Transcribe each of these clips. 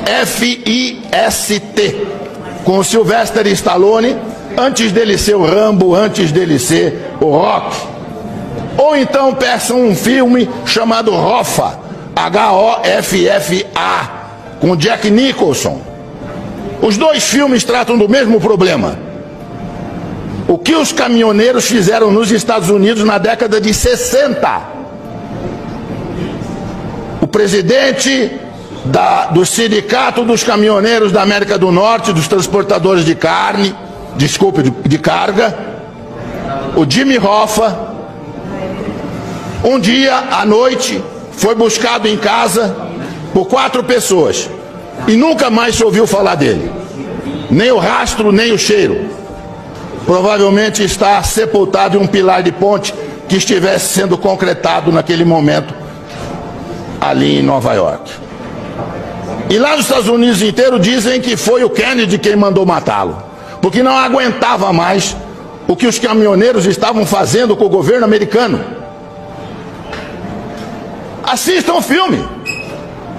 F-I-S-T, com o Sylvester Stallone, antes dele ser o Rambo, antes dele ser o Rock. Ou então peçam um filme chamado Hoffa, H-O-F-F-A, com Jack Nicholson. Os dois filmes tratam do mesmo problema. O que os caminhoneiros fizeram nos Estados Unidos na década de 60. O presidente do Sindicato dos Caminhoneiros da América do Norte, dos transportadores de de carga, o Jimmy Hoffa, um dia à noite foi buscado em casa por 4 pessoas e nunca mais se ouviu falar dele, nem o rastro, nem o cheiro. Provavelmente está sepultado em um pilar de ponte que estivesse sendo concretado naquele momento ali em Nova York. E lá nos Estados Unidos inteiro dizem que foi o Kennedy quem mandou matá-lo, porque não aguentava mais o que os caminhoneiros estavam fazendo com o governo americano. Assistam o filme,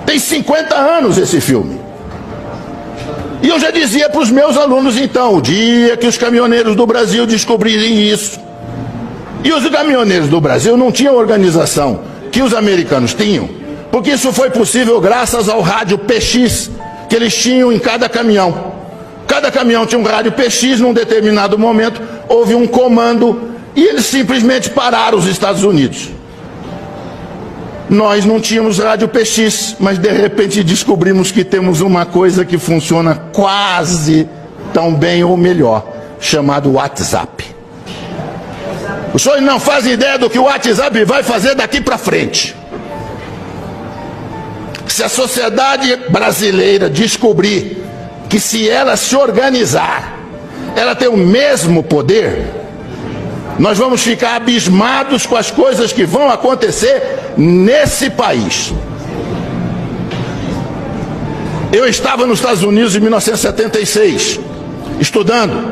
tem 50 anos esse filme. E eu já dizia para os meus alunos então, o dia que os caminhoneiros do Brasil descobrirem isso. E os caminhoneiros do Brasil não tinham organização que os americanos tinham, porque isso foi possível graças ao rádio PX que eles tinham em cada caminhão. Cada caminhão tinha um rádio PX, num determinado momento houve um comando e eles simplesmente pararam os Estados Unidos. Nós não tínhamos rádio PX, mas de repente descobrimos que temos uma coisa que funciona quase tão bem ou melhor, chamado WhatsApp. Os senhores não fazem ideia do que o WhatsApp vai fazer daqui para frente. Se a sociedade brasileira descobrir que se ela se organizar, ela tem o mesmo poder, nós vamos ficar abismados com as coisas que vão acontecer nesse país. Eu estava nos Estados Unidos em 1976, estudando,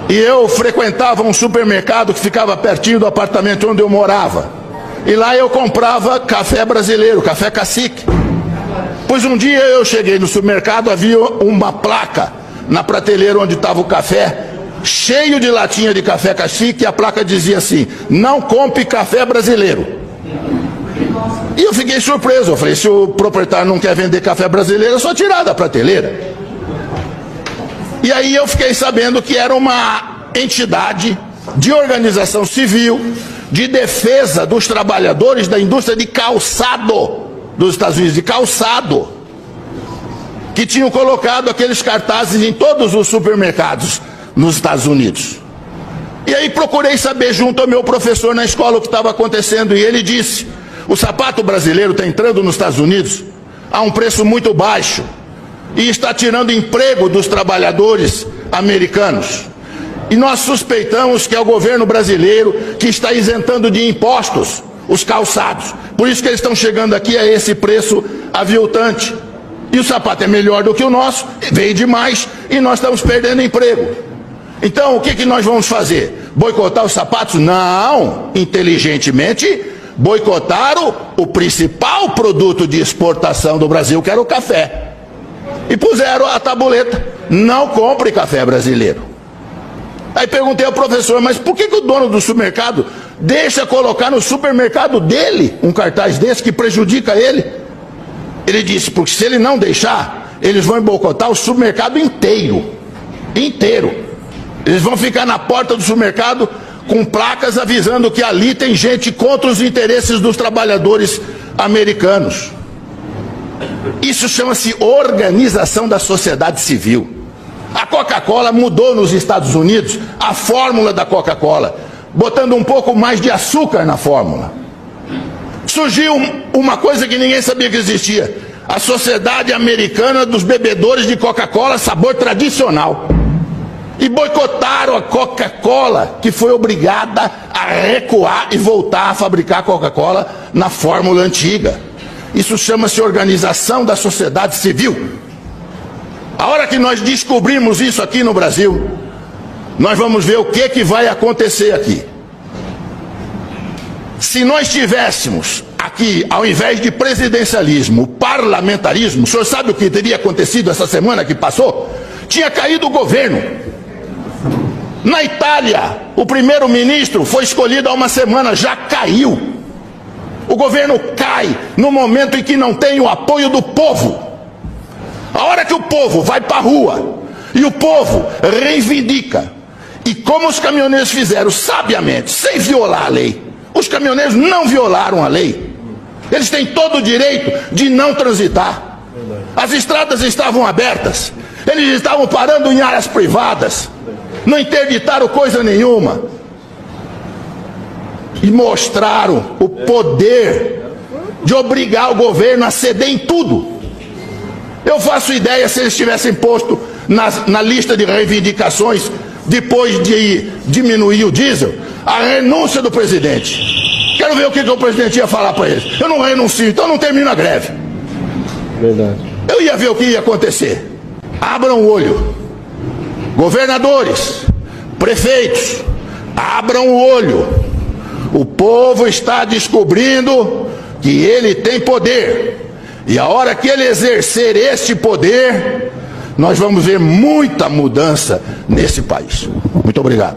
e eu frequentava um supermercado que ficava pertinho do apartamento onde eu morava. E lá eu comprava café brasileiro, café cacique. Pois um dia eu cheguei no supermercado, havia uma placa na prateleira onde estava o café, cheio de latinha de café cacique, e a placa dizia assim: não compre café brasileiro. E eu fiquei surpreso, eu falei, se o proprietário não quer vender café brasileiro, é só tirar da prateleira. E aí eu fiquei sabendo que era uma entidade de organização civil, de defesa dos trabalhadores da indústria de calçado dos Estados Unidos, de calçado, que tinham colocado aqueles cartazes em todos os supermercados nos Estados Unidos. E aí procurei saber junto ao meu professor na escola o que estava acontecendo, e ele disse: o sapato brasileiro está entrando nos Estados Unidos a um preço muito baixo e está tirando emprego dos trabalhadores americanos. E nós suspeitamos que é o governo brasileiro que está isentando de impostos os calçados. Por isso que eles estão chegando aqui a esse preço aviltante. E o sapato é melhor do que o nosso, veio demais e nós estamos perdendo emprego. Então o que nós vamos fazer? Boicotar os sapatos? Não, inteligentemente boicotar o principal produto de exportação do Brasil, que era o café. E puseram a tabuleta: não compre café brasileiro. Aí perguntei ao professor, mas por que o dono do supermercado deixa colocar no supermercado dele um cartaz desse que prejudica ele? Ele disse: porque se ele não deixar, eles vão boicotar o supermercado inteiro. Eles vão ficar na porta do supermercado com placas avisando que ali tem gente contra os interesses dos trabalhadores americanos. Isso chama-se organização da sociedade civil. A Coca-Cola mudou nos Estados Unidos a fórmula da Coca-Cola, botando um pouco mais de açúcar na fórmula. Surgiu uma coisa que ninguém sabia que existia: a Sociedade Americana dos Bebedores de Coca-Cola sabor tradicional. E boicotaram a Coca-Cola, que foi obrigada a recuar e voltar a fabricar Coca-Cola na fórmula antiga. Isso chama-se organização da sociedade civil. A hora que nós descobrimos isso aqui no Brasil, nós vamos ver o que vai acontecer aqui. Se nós tivéssemos aqui, ao invés de presidencialismo, parlamentarismo, o senhor sabe o que teria acontecido essa semana que passou? Tinha caído o governo. Na Itália, o primeiro-ministro foi escolhido há uma semana, já caiu. O governo cai no momento em que não tem o apoio do povo. A hora que o povo vai para a rua e o povo reivindica, e como os caminhoneiros fizeram sabiamente, sem violar a lei, os caminhoneiros não violaram a lei. Eles têm todo o direito de não transitar. As estradas estavam abertas, eles estavam parando em áreas privadas, não interditaram coisa nenhuma. E mostraram o poder de obrigar o governo a ceder em tudo. Eu faço ideia se eles tivessem posto na lista de reivindicações, depois de diminuir o diesel, a renúncia do presidente. Quero ver o que o presidente ia falar para eles. Eu não renuncio, então não termino a greve. Verdade. Eu ia ver o que ia acontecer. Abram o olho. Governadores, prefeitos, abram o olho. O povo está descobrindo que ele tem poder. E a hora que ele exercer este poder, nós vamos ver muita mudança nesse país. Muito obrigado.